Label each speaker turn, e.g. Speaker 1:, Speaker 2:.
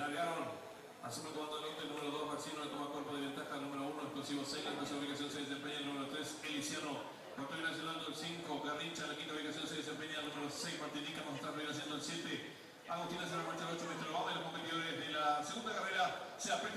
Speaker 1: largaron. Asume el comando del lote, el número 2, Marcino, le toma cuerpo de ventaja, el número 1, Explosivo 6, la tercera ubicación se desempeña, el número 3, Eliciano, cuarto viene haciendo el 5, Garrincha, la quinta ubicación se desempeña, el número 6, Martinica, Mostrar viene haciendo el 7, Agustina se la marcha el 8, Mr. Obama, y los competidores de la segunda carrera se apretan.